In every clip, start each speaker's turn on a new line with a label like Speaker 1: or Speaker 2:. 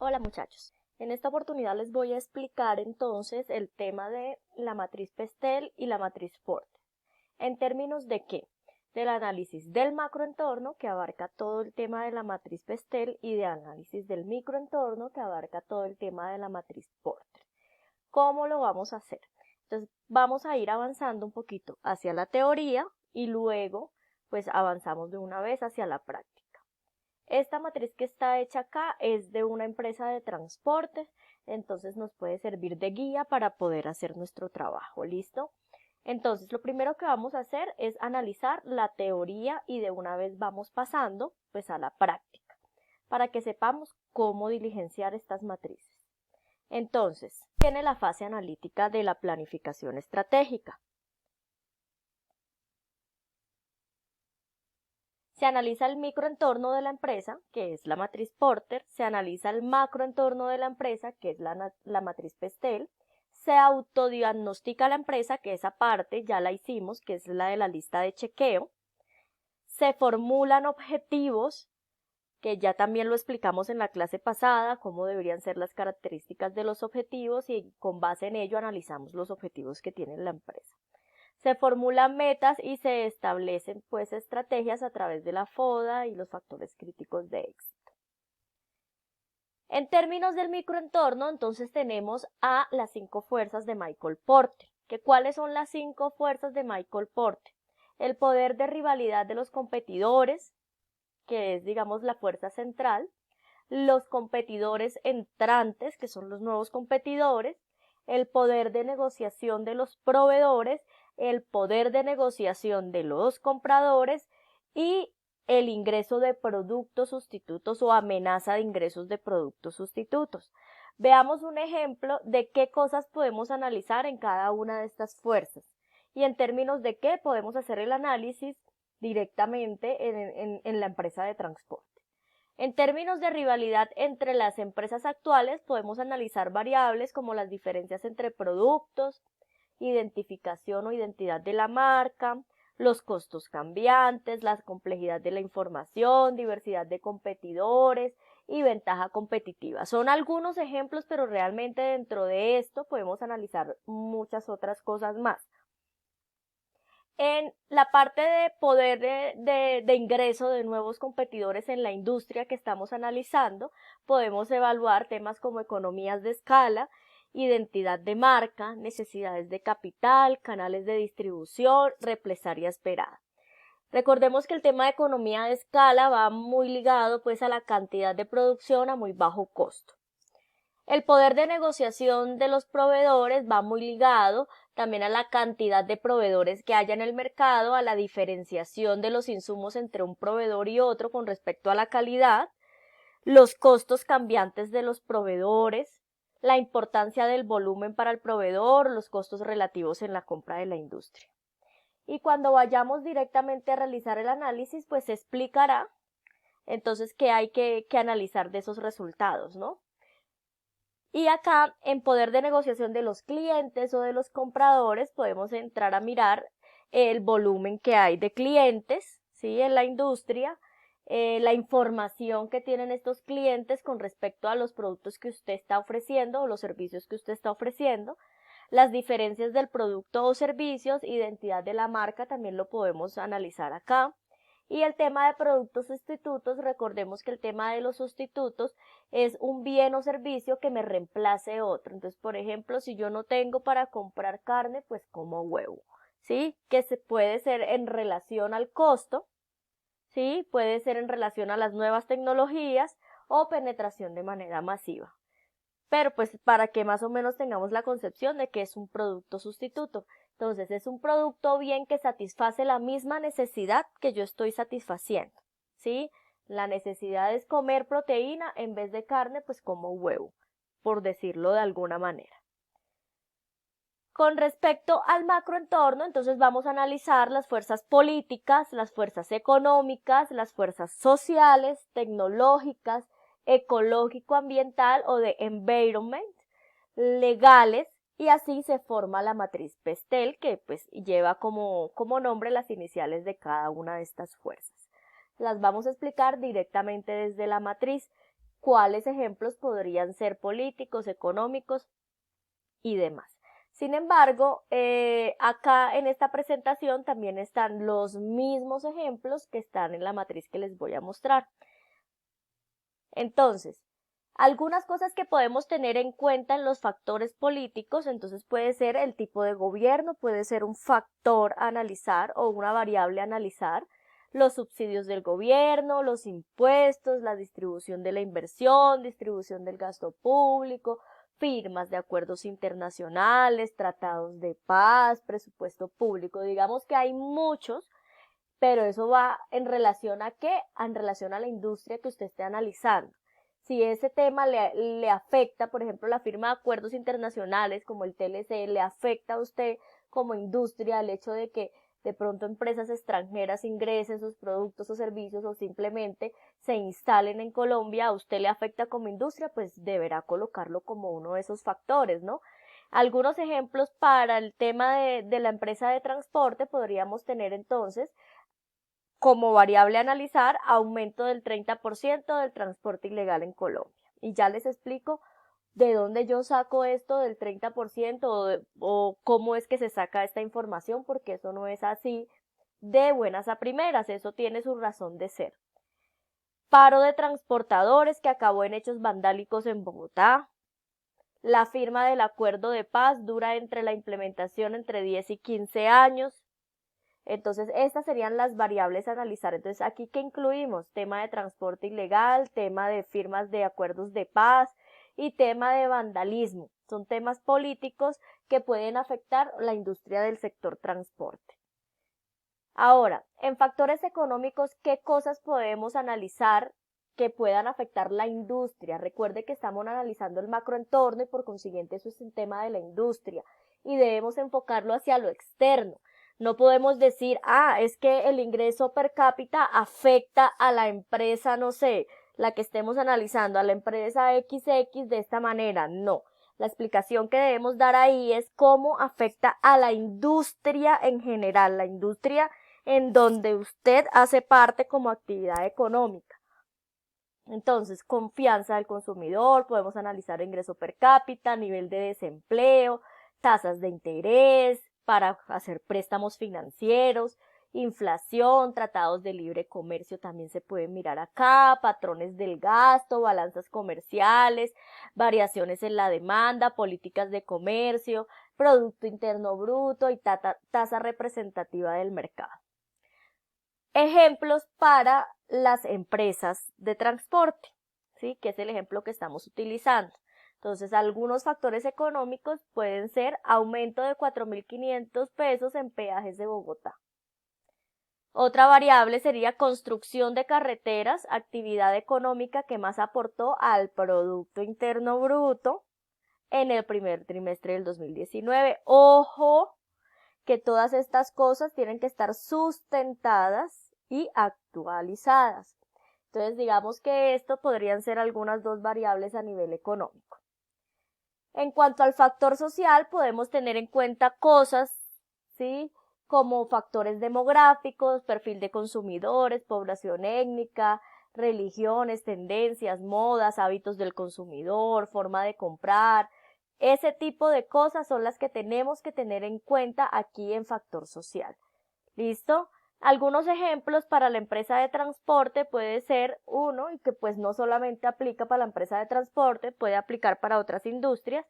Speaker 1: Hola muchachos, en esta oportunidad les voy a explicar entonces el tema de la matriz Pestel y la matriz Porter. ¿En términos de qué? Del análisis del macroentorno, que abarca todo el tema de la matriz Pestel, y de análisis del microentorno, que abarca todo el tema de la matriz Porter. ¿Cómo lo vamos a hacer? Entonces vamos a ir avanzando un poquito hacia la teoría y luego pues avanzamos de una vez hacia la práctica. Esta matriz que está hecha acá es de una empresa de transporte, entonces nos puede servir de guía para poder hacer nuestro trabajo, ¿listo? Entonces lo primero que vamos a hacer es analizar la teoría y de una vez vamos pasando pues a la práctica, para que sepamos cómo diligenciar estas matrices. Entonces, viene la fase analítica de la planificación estratégica. Se analiza el microentorno de la empresa, que es la matriz Porter, se analiza el macroentorno de la empresa, que es la matriz Pestel, se autodiagnostica la empresa, que esa parte ya la hicimos, que es la de la lista de chequeo, se formulan objetivos, que ya también lo explicamos en la clase pasada, cómo deberían ser las características de los objetivos y con base en ello analizamos los objetivos que tiene la empresa. Se formulan metas y se establecen pues estrategias a través de la FODA y los factores críticos de éxito. En términos del microentorno, entonces tenemos a las 5 fuerzas de Michael Porter. ¿Cuáles son las 5 fuerzas de Michael Porter? El poder de rivalidad de los competidores, que es digamos la fuerza central, los competidores entrantes, que son los nuevos competidores, el poder de negociación de los proveedores, el poder de negociación de los compradores y el ingreso de productos sustitutos o amenaza de ingresos de productos sustitutos. Veamos un ejemplo de qué cosas podemos analizar en cada una de estas fuerzas y en términos de qué podemos hacer el análisis directamente en la empresa de transporte. En términos de rivalidad entre las empresas actuales, podemos analizar variables como las diferencias entre productos, identificación o identidad de la marca, los costos cambiantes, la complejidad de la información, diversidad de competidores y ventaja competitiva. Son algunos ejemplos, pero realmente dentro de esto podemos analizar muchas otras cosas más. En la parte de poder de ingreso de nuevos competidores en la industria que estamos analizando, podemos evaluar temas como economías de escala, identidad de marca, necesidades de capital, canales de distribución, represalia esperada. Recordemos que el tema de economía de escala va muy ligado pues a la cantidad de producción a muy bajo costo. El poder de negociación de los proveedores va muy ligado también a la cantidad de proveedores que haya en el mercado, a la diferenciación de los insumos entre un proveedor y otro con respecto a la calidad, los costos cambiantes de los proveedores, la importancia del volumen para el proveedor, los costos relativos en la compra de la industria. Y cuando vayamos directamente a realizar el análisis, pues se explicará entonces qué hay que analizar de esos resultados, ¿no? Y acá, en poder de negociación de los clientes o de los compradores, podemos entrar a mirar el volumen que hay de clientes, ¿sí? En la industria, la información que tienen estos clientes con respecto a los productos que usted está ofreciendo o los servicios que usted está ofreciendo, las diferencias del producto o servicios, identidad de la marca, también lo podemos analizar acá. Y el tema de productos sustitutos, recordemos que el tema de los sustitutos es un bien o servicio que me reemplace otro. Entonces, por ejemplo, si yo no tengo para comprar carne, pues como huevo, ¿sí? Que se puede ser en relación al costo, ¿sí? Puede ser en relación a las nuevas tecnologías o penetración de manera masiva. Pero pues para que más o menos tengamos la concepción de que es un producto sustituto. Entonces es un producto bien que satisface la misma necesidad que yo estoy satisfaciendo, ¿sí? La necesidad es comer proteína en vez de carne, pues como huevo, por decirlo de alguna manera. Con respecto al macroentorno, entonces vamos a analizar las fuerzas políticas, las fuerzas económicas, las fuerzas sociales, tecnológicas, ecológico-ambiental o de environment, legales, y así se forma la matriz Pestel, que pues lleva como nombre las iniciales de cada una de estas fuerzas. Las vamos a explicar directamente desde la matriz. cuáles ejemplos podrían ser políticos, económicos y demás. Sin embargo, acá en esta presentación también están los mismos ejemplos que están en la matriz que les voy a mostrar. Entonces, algunas cosas que podemos tener en cuenta en los factores políticos, entonces puede ser el tipo de gobierno, puede ser un factor a analizar o una variable a analizar, los subsidios del gobierno, los impuestos, la distribución de la inversión, distribución del gasto público, firmas de acuerdos internacionales, tratados de paz, presupuesto público. Digamos que hay muchos, pero eso va en relación a qué, en relación a la industria que usted esté analizando. Si ese tema le afecta, por ejemplo, la firma de acuerdos internacionales como el TLC, le afecta a usted como industria el hecho de que de pronto empresas extranjeras ingresen sus productos o servicios o simplemente se instalen en Colombia, a usted le afecta como industria, pues deberá colocarlo como uno de esos factores, ¿no? Algunos ejemplos para el tema de la empresa de transporte podríamos tener entonces como variable a analizar, aumento del 30% del transporte ilegal en Colombia. Y ya les explico de dónde yo saco esto del 30% o cómo es que se saca esta información, porque eso no es así de buenas a primeras, eso tiene su razón de ser. Paro de transportadores que acabó en hechos vandálicos en Bogotá. La firma del acuerdo de paz dura entre la implementación entre 10 y 15 años. Entonces, estas serían las variables a analizar. Entonces, aquí, ¿qué incluimos? Tema de transporte ilegal, tema de firmas de acuerdos de paz y tema de vandalismo. Son temas políticos que pueden afectar la industria del sector transporte. Ahora, en factores económicos, ¿qué cosas podemos analizar que puedan afectar la industria? Recuerde que estamos analizando el macroentorno y por consiguiente eso es un tema de la industria y debemos enfocarlo hacia lo externo. No podemos decir, es que el ingreso per cápita afecta a la empresa, no sé, la que estemos analizando, a la empresa XX de esta manera. No. La explicación que debemos dar ahí es cómo afecta a la industria en general, la industria en donde usted hace parte como actividad económica. Entonces, confianza del consumidor, podemos analizar ingreso per cápita, nivel de desempleo, tasas de interés para hacer préstamos financieros, inflación, tratados de libre comercio también se pueden mirar acá, patrones del gasto, balanzas comerciales, variaciones en la demanda, políticas de comercio, Producto Interno Bruto y tasa representativa del mercado. Ejemplos para las empresas de transporte, ¿sí? Que es el ejemplo que estamos utilizando. Entonces, algunos factores económicos pueden ser aumento de 4.500 pesos en peajes de Bogotá. Otra variable sería construcción de carreteras, actividad económica que más aportó al Producto Interno Bruto en el primer trimestre del 2019. Ojo, que todas estas cosas tienen que estar sustentadas y actualizadas. Entonces, digamos que esto podrían ser algunas dos variables a nivel económico. En cuanto al factor social, podemos tener en cuenta cosas, ¿sí? Como factores demográficos, perfil de consumidores, población étnica, religiones, tendencias, modas, hábitos del consumidor, forma de comprar. Ese tipo de cosas son las que tenemos que tener en cuenta aquí en factor social. ¿Listo? Algunos ejemplos para la empresa de transporte puede ser uno, y que pues no solamente aplica para la empresa de transporte, puede aplicar para otras industrias,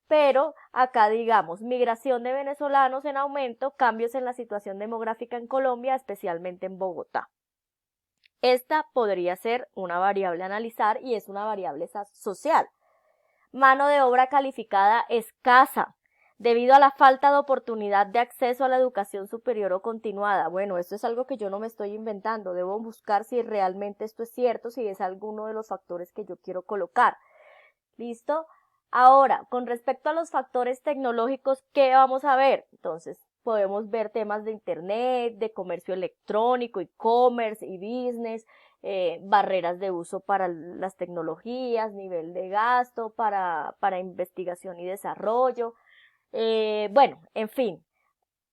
Speaker 1: pero acá digamos, migración de venezolanos en aumento, cambios en la situación demográfica en Colombia, especialmente en Bogotá. Esta podría ser una variable a analizar y es una variable social. Mano de obra calificada escasa, debido a la falta de oportunidad de acceso a la educación superior o continuada. Bueno, esto es algo que yo no me estoy inventando, debo buscar si realmente esto es cierto, si es alguno de los factores que yo quiero colocar. ¿Listo? Ahora, con respecto a los factores tecnológicos, ¿qué vamos a ver? Entonces, podemos ver temas de internet, de comercio electrónico, e-commerce, e-business, barreras de uso para las tecnologías, nivel de gasto para investigación y desarrollo. Bueno, en fin,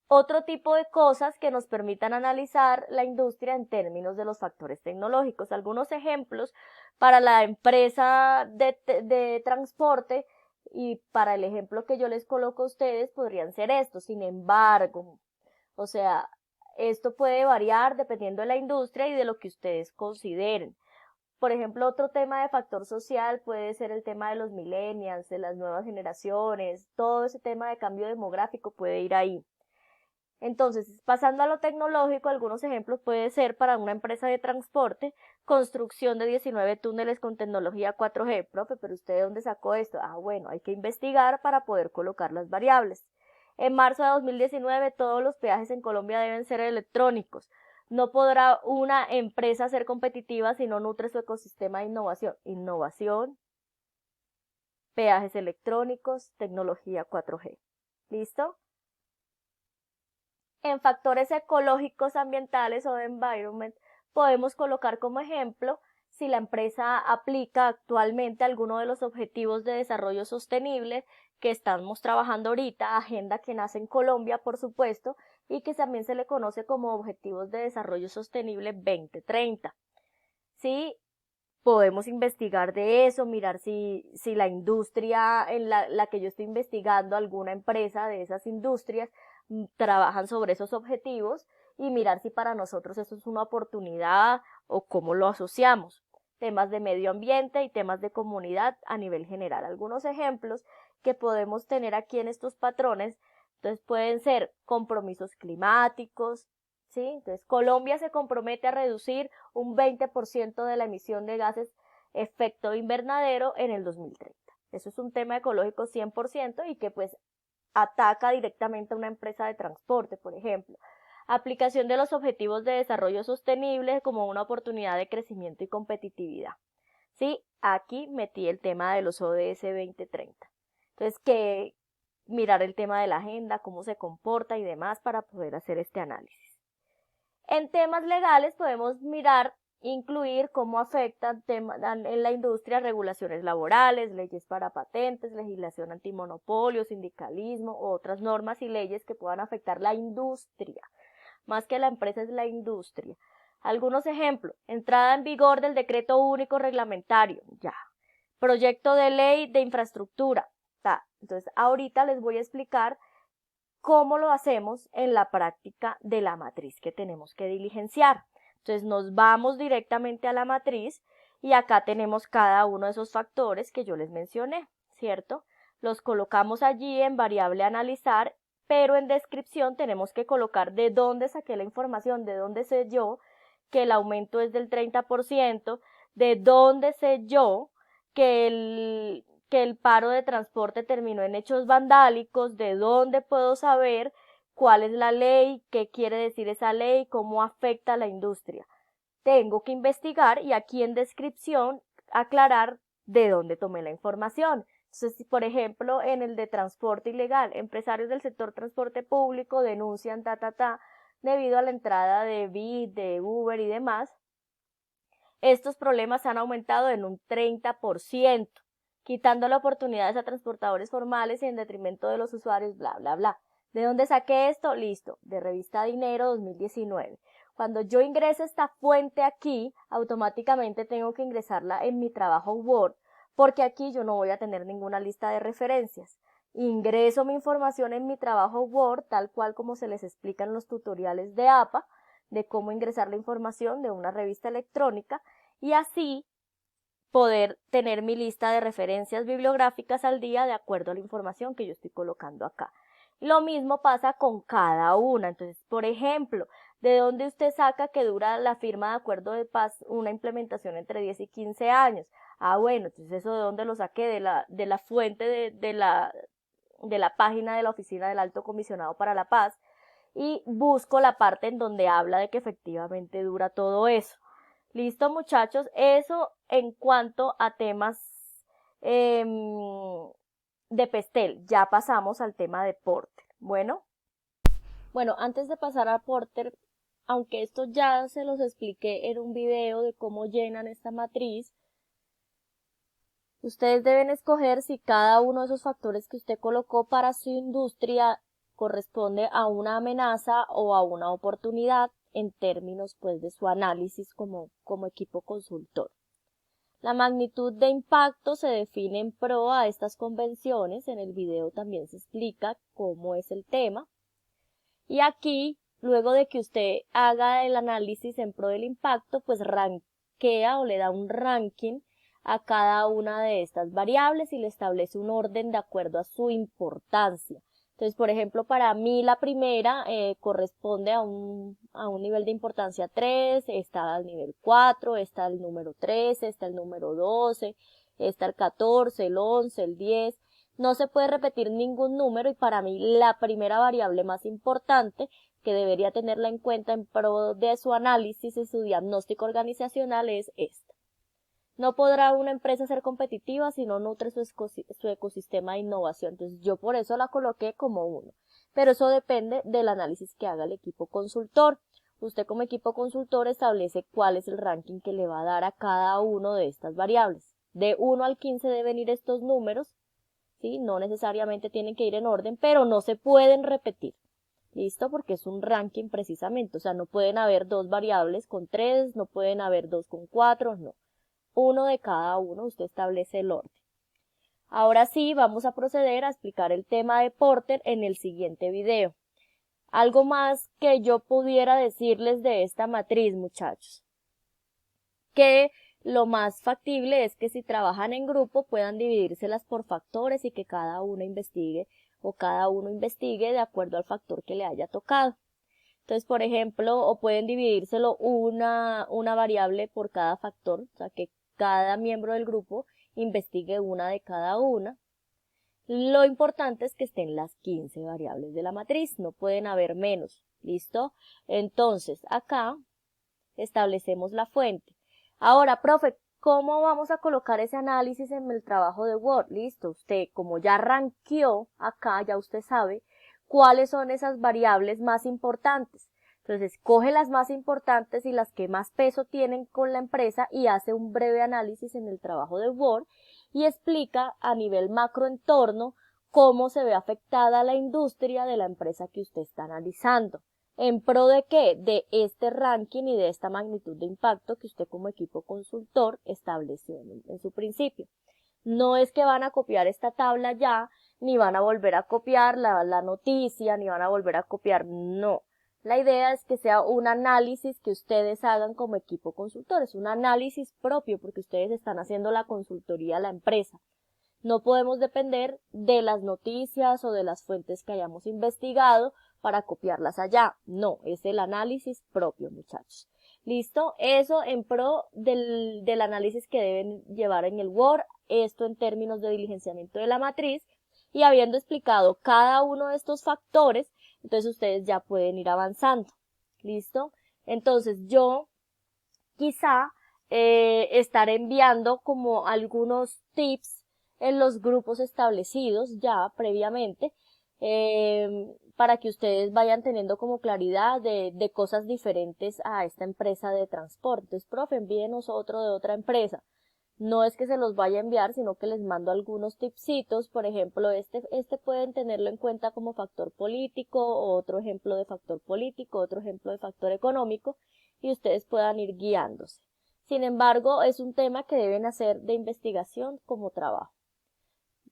Speaker 1: otro tipo de cosas que nos permitan analizar la industria en términos de los factores tecnológicos. Algunos ejemplos para la empresa de transporte y para el ejemplo que yo les coloco a ustedes podrían ser estos. Sin embargo, o sea, esto puede variar dependiendo de la industria y de lo que ustedes consideren. Por ejemplo, otro tema de factor social puede ser el tema de los millennials, de las nuevas generaciones, todo ese tema de cambio demográfico puede ir ahí. Entonces, pasando a lo tecnológico, algunos ejemplos puede ser para una empresa de transporte, construcción de 19 túneles con tecnología 4G. Profe, pero ¿usted de dónde sacó esto? Ah, bueno, hay que investigar para poder colocar las variables. En marzo de 2019, todos los peajes en Colombia deben ser electrónicos. No podrá una empresa ser competitiva si no nutre su ecosistema de innovación. Innovación, peajes electrónicos, tecnología 4G. ¿Listo? En factores ecológicos, ambientales o de environment, podemos colocar como ejemplo si la empresa aplica actualmente alguno de los objetivos de desarrollo sostenible que estamos trabajando ahorita, agenda que nace en Colombia, por supuesto, y que también se le conoce como Objetivos de Desarrollo Sostenible 2030. ¿Sí? Podemos investigar de eso, mirar si la industria en la que yo estoy investigando, alguna empresa de esas industrias, trabajan sobre esos objetivos y mirar si para nosotros eso es una oportunidad o cómo lo asociamos. Temas de medio ambiente y temas de comunidad a nivel general. Algunos ejemplos que podemos tener aquí en estos patrones, entonces pueden ser compromisos climáticos, ¿sí? Entonces Colombia se compromete a reducir un 20% de la emisión de gases efecto invernadero en el 2030. Eso es un tema ecológico 100% y que pues ataca directamente a una empresa de transporte, por ejemplo. Aplicación de los objetivos de desarrollo sostenible como una oportunidad de crecimiento y competitividad. Sí, aquí metí el tema de los ODS 2030. Entonces, que mirar el tema de la agenda, cómo se comporta y demás para poder hacer este análisis. En temas legales podemos mirar, incluir cómo afectan en la industria regulaciones laborales, leyes para patentes, legislación antimonopolio, sindicalismo u otras normas y leyes que puedan afectar la industria. Más que la empresa es la industria. Algunos ejemplos, entrada en vigor del decreto único reglamentario, ya. Proyecto de ley de infraestructura, ta. Entonces, ahorita les voy a explicar cómo lo hacemos en la práctica de la matriz que tenemos que diligenciar. Entonces nos vamos directamente a la matriz y acá tenemos cada uno de esos factores que yo les mencioné, ¿cierto? Los colocamos allí en variable analizar, pero en descripción tenemos que colocar de dónde saqué la información, de dónde sé yo que el aumento es del 30%, de dónde sé yo que el paro de transporte terminó en hechos vandálicos, de dónde puedo saber cuál es la ley, qué quiere decir esa ley, cómo afecta a la industria. Tengo que investigar y aquí en descripción aclarar de dónde tomé la información. Entonces, por ejemplo, en el de transporte ilegal, empresarios del sector transporte público denuncian debido a la entrada de Bit, de Uber y demás. Estos problemas han aumentado en un 30%, quitando la oportunidades a transportadores formales y en detrimento de los usuarios, bla, bla, bla. ¿De dónde saqué esto? Listo, de Revista Dinero 2019. Cuando yo ingreso esta fuente aquí, automáticamente tengo que ingresarla en mi trabajo Word, porque aquí yo no voy a tener ninguna lista de referencias. Ingreso mi información en mi trabajo Word, tal cual como se les explica en los tutoriales de APA, de cómo ingresar la información de una revista electrónica y así poder tener mi lista de referencias bibliográficas al día de acuerdo a la información que yo estoy colocando acá. Lo mismo pasa con cada una. Entonces, por ejemplo, ¿de dónde usted saca que dura la firma de acuerdo de paz una implementación entre 10 y 15 años? Ah, bueno, entonces eso de dónde lo saqué, de la fuente de la página de la Oficina del Alto Comisionado para la Paz, y busco la parte en donde habla de que efectivamente dura todo eso. Listo, muchachos, eso en cuanto a temas de Pestel. Ya pasamos al tema de Porter. Bueno, antes de pasar a Porter, aunque esto ya se los expliqué en un video de cómo llenan esta matriz, ustedes deben escoger si cada uno de esos factores que usted colocó para su industria corresponde a una amenaza o a una oportunidad en términos pues de su análisis como equipo consultor. La magnitud de impacto se define en pro a estas convenciones. En el video también se explica cómo es el tema. Y aquí, luego de que usted haga el análisis en pro del impacto, pues rankea o le da un ranking a cada una de estas variables y le establece un orden de acuerdo a su importancia. Entonces, por ejemplo, para mí la primera corresponde a un nivel de importancia 3, está al nivel 4, está el número 13, está el número 12, está el 14, el 11, el 10. No se puede repetir ningún número y para mí la primera variable más importante que debería tenerla en cuenta en pro de su análisis y su diagnóstico organizacional es esta. No podrá una empresa ser competitiva si no nutre su ecosistema de innovación. Entonces yo por eso la coloqué como 1. Pero eso depende del análisis que haga el equipo consultor. Usted como equipo consultor establece cuál es el ranking que le va a dar a cada uno de estas variables. De 1 al 15 deben ir estos números, ¿sí? No necesariamente tienen que ir en orden, pero no se pueden repetir. ¿Listo? Porque es un ranking precisamente. O sea, no pueden haber 2 variables con 3, no pueden haber 2 con 4, no. 1 de cada uno, usted establece el orden. Ahora sí, vamos a proceder a explicar el tema de Porter en el siguiente video. Algo más que yo pudiera decirles de esta matriz, muchachos. Que lo más factible es que si trabajan en grupo puedan dividírselas por factores y que cada uno investigue de acuerdo al factor que le haya tocado. Entonces, por ejemplo, o pueden dividírselo una variable por cada factor, o sea que cada miembro del grupo investigue una de cada una. Lo importante es que estén las 15 variables de la matriz, no pueden haber menos, ¿listo? Entonces, acá establecemos la fuente. Ahora, profe, ¿cómo vamos a colocar ese análisis en el trabajo de Word? Listo, usted como ya rankeó acá, ya usted sabe cuáles son esas variables más importantes. Entonces, coge las más importantes y las que más peso tienen con la empresa y hace un breve análisis en el trabajo de Word y explica a nivel macroentorno cómo se ve afectada la industria de la empresa que usted está analizando. ¿En pro de qué? De este ranking y de esta magnitud de impacto que usted como equipo consultor estableció en su principio. No es que van a copiar esta tabla ya, ni van a volver a copiar la noticia, ni van a volver a copiar, no. La idea es que sea un análisis que ustedes hagan como equipo consultor, es un análisis propio porque ustedes están haciendo la consultoría a la empresa. No podemos depender de las noticias o de las fuentes que hayamos investigado para copiarlas allá. No, es el análisis propio, muchachos. ¿Listo? Eso en pro del análisis que deben llevar en el Word, esto en términos de diligenciamiento de la matriz, y habiendo explicado cada uno de estos factores, entonces ustedes ya pueden ir avanzando. ¿Listo? Entonces yo quizá estar enviando como algunos tips en los grupos establecidos ya previamente para que ustedes vayan teniendo como claridad de cosas diferentes a esta empresa de transporte. Entonces, profe, envíenos otro de otra empresa. No es que se los vaya a enviar, sino que les mando algunos tipsitos. Por ejemplo, este pueden tenerlo en cuenta como factor político, otro ejemplo de factor político, otro ejemplo de factor económico, y ustedes puedan ir guiándose. Sin embargo, es un tema que deben hacer de investigación como trabajo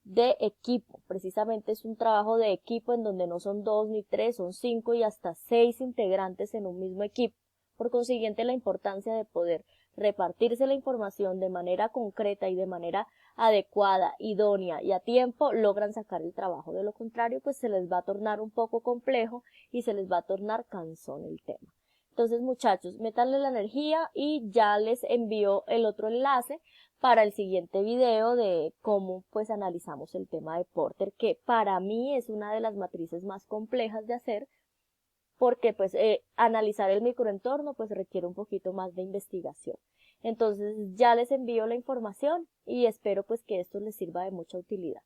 Speaker 1: de equipo. Precisamente es un trabajo de equipo en donde no son 2 ni 3, son 5 y hasta 6 integrantes en un mismo equipo. Por consiguiente, la importancia de poder repartirse la información de manera concreta y de manera adecuada, idónea y a tiempo, logran sacar el trabajo. De lo contrario, pues se les va a tornar un poco complejo y se les va a tornar cansón el tema. Entonces, muchachos, métanle la energía y ya les envío el otro enlace para el siguiente video de cómo pues analizamos el tema de Porter, que para mí es una de las matrices más complejas de hacer, porque pues analizar el microentorno pues requiere un poquito más de investigación. Entonces ya les envío la información y espero pues que esto les sirva de mucha utilidad.